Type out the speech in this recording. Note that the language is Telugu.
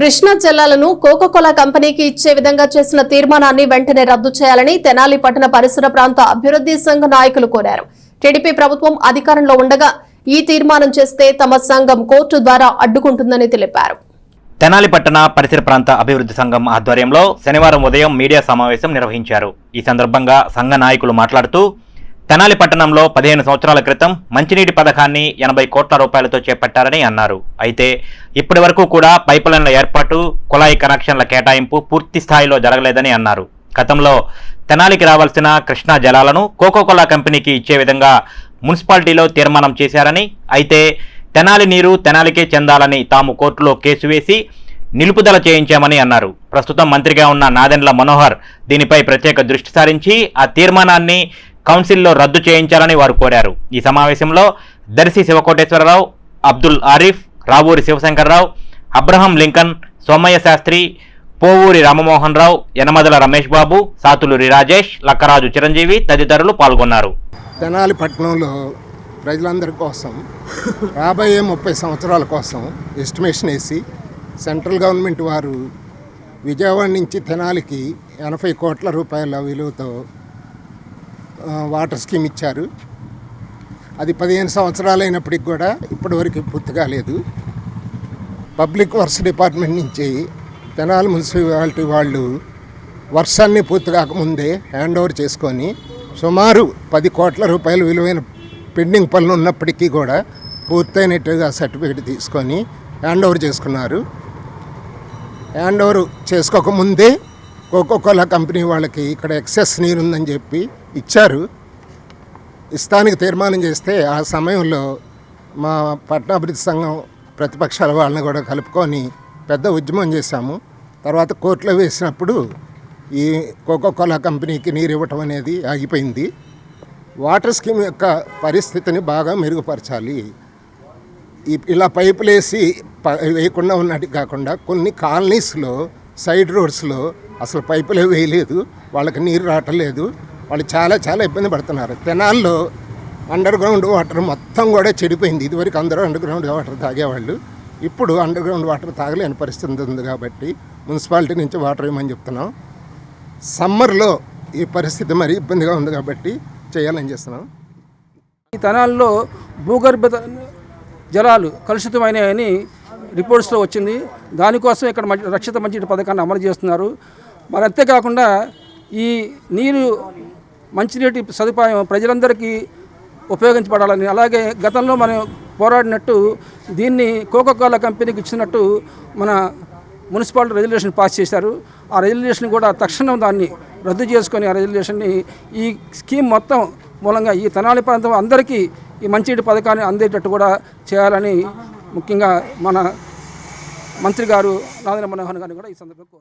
కృష్ణా జిల్లాలను కోకోకోలా కంపెనీకి ఇచ్చే విధంగా చేసిన తీర్మానాన్ని వెంటనే రద్దు చేయాలని తెనాలి పట్టణ పరిసర ప్రాంత అభివృద్ధి సంఘ నాయకులు కోరారు. టీడీపీ ప్రభుత్వం అధికారంలో ఉండగా ఈ తీర్మానం చేస్తే తమ సంఘం కోర్టు ద్వారా అడ్డుకుంటుందని తెలిపారు. తెనాలి పట్టణ పరిసర ప్రాంత అభివృద్ధి సంఘం ఆధ్వర్యంలో శనివారం ఉదయం మీడియా సమావేశం నిర్వహించారు. ఈ సందర్భంగా సంఘ నాయకులు మాట్లాడుతూ తెనాలి పట్టణంలో 15 సంవత్సరాల క్రితం మంచినీటి పథకాన్ని 80 కోట్ల రూపాయలతో చేపట్టారని అన్నారు. అయితే ఇప్పటి వరకు కూడా పైపులైన్ల ఏర్పాటు, కుళాయి కనెక్షన్ల కేటాయింపు పూర్తి స్థాయిలో జరగలేదని అన్నారు. గతంలో తెనాలికి రావాల్సిన కృష్ణా జలాలను కోకోకోలా కంపెనీకి ఇచ్చే విధంగా మున్సిపాలిటీలో తీర్మానం చేశారని, అయితే తెనాలి నీరు తెనాలికే చెందాలని తాము కోర్టులో కేసు వేసి నిలుపుదల చేయించామని అన్నారు. ప్రస్తుతం మంత్రిగా ఉన్న నాదెండ్ల మనోహర్ దీనిపై ప్రత్యేక దృష్టి సారించి ఆ తీర్మానాన్ని కౌన్సిల్లో రద్దు చేయించాలని వారు కోరారు. ఈ సమావేశంలో దర్శి శివకోటేశ్వరరావు, అబ్దుల్ ఆరిఫ్, రావూరి శివశంకర్రావు, అబ్రహం లింకన్, సోమయ్య శాస్త్రి, పోవూరి రామమోహన్ రావు, యనమదల రమేష్ బాబు, సాతులూరి రాజేష్, లక్కరాజు చిరంజీవి తదితరులు పాల్గొన్నారు. తెనాలి పట్టణంలో ప్రజలందరి కోసం రాబోయే 30 సంవత్సరాల కోసం ఎస్టిమేషన్ వేసి సెంట్రల్ గవర్నమెంట్ వారు విజయవాడ నుంచి తెనాలికి 80 కోట్ల రూపాయల విలువతో వాటర్ స్కీమ్ ఇచ్చారు. అది 15 సంవత్సరాలు అయినప్పటికి కూడా ఇప్పటివరకు పూర్తి కాలేదు. పబ్లిక్ వర్క్స్ డిపార్ట్మెంట్ నుంచి తెనాలి మున్సిపాలిటీ వాళ్ళు వర్షాన్ని పూర్తి కాకముందే హ్యాండ్ ఓవర్ చేసుకొని సుమారు 10 కోట్ల రూపాయల విలువైన పెండింగ్ పనులు ఉన్నప్పటికీ కూడా పూర్తయినట్టుగా సర్టిఫికేట్ తీసుకొని హ్యాండ్ ఓవర్ చేసుకున్నారు. హ్యాండ్ ఓవర్ చేసుకోకముందే కోకోకోలా కంపెనీ వాళ్ళకి ఇక్కడ ఎక్సెస్ నీరు ఉందని చెప్పి ఇచ్చారు. ఇస్తానికి తీర్మానం చేస్తే ఆ సమయంలో మా పట్టణాభివృద్ధి సంఘం ప్రతిపక్షాల వాళ్ళని కూడా కలుపుకొని పెద్ద ఉద్యమం చేశాము. తర్వాత కోర్టులో వేసినప్పుడు ఈ కోకోకోలా కంపెనీకి నీరు ఇవ్వటం అనేది ఆగిపోయింది. వాటర్ స్కీమ్ యొక్క పరిస్థితిని బాగా మెరుగుపరచాలి. ఇలా పైపులు వేసి వేయకుండా ఉన్నట్టు కాకుండా కొన్ని కాలనీస్లో సైడ్ రోడ్స్లో అసలు పైపులే వేయలేదు, వాళ్ళకి నీరు రావట్లేదు. వాళ్ళు చాలా ఇబ్బంది పడుతున్నారు. తెనాల్లో అండర్ గ్రౌండ్ వాటర్ మొత్తం కూడా చెడిపోయింది. ఇదివరకు అందరూ అండర్ గ్రౌండ్ వాటర్ తాగేవాళ్ళు, ఇప్పుడు అండర్ గ్రౌండ్ వాటర్ తాగలేని పరిస్థితి ఉంది. కాబట్టి మున్సిపాలిటీ నుంచి వాటర్ ఇవ్వమని చెప్తున్నాం. సమ్మర్లో ఈ పరిస్థితి మరి ఇబ్బందిగా ఉంది కాబట్టి చేయాలని చేస్తున్నాం. ఈ తెనాల్లో భూగర్భ జలాలు కలుషితమైనవని రిపోర్ట్స్లో వచ్చింది. దానికోసం ఇక్కడ రక్షిత మంచినీటి పథకాన్ని అమలు చేస్తున్నారు. మరి అంతేకాకుండా ఈ నీరు మంచినీటి సదుపాయం ప్రజలందరికీ ఉపయోగించబడాలని, అలాగే గతంలో మనం పోరాడినట్టు దీన్ని కోకోకోలా కంపెనీకి ఇచ్చినట్టు మన మున్సిపాలిటీ రెజల్యూషన్ పాస్ చేశారు. ఆ రెజల్యూషన్ కూడా తక్షణం దాన్ని రద్దు చేసుకొని ఆ రెజల్యూషన్ని ఈ స్కీమ్ మొత్తం మూలంగా ఈ తెనాలి ప్రాంతం అందరికీ ఈ మంచినీటి పథకాన్ని అందేటట్టు కూడా చేయాలని ముఖ్యంగా మన మంత్రి గారు నాదెండ్ల మనోహర్ గారిని కూడా ఈ సందర్భంగా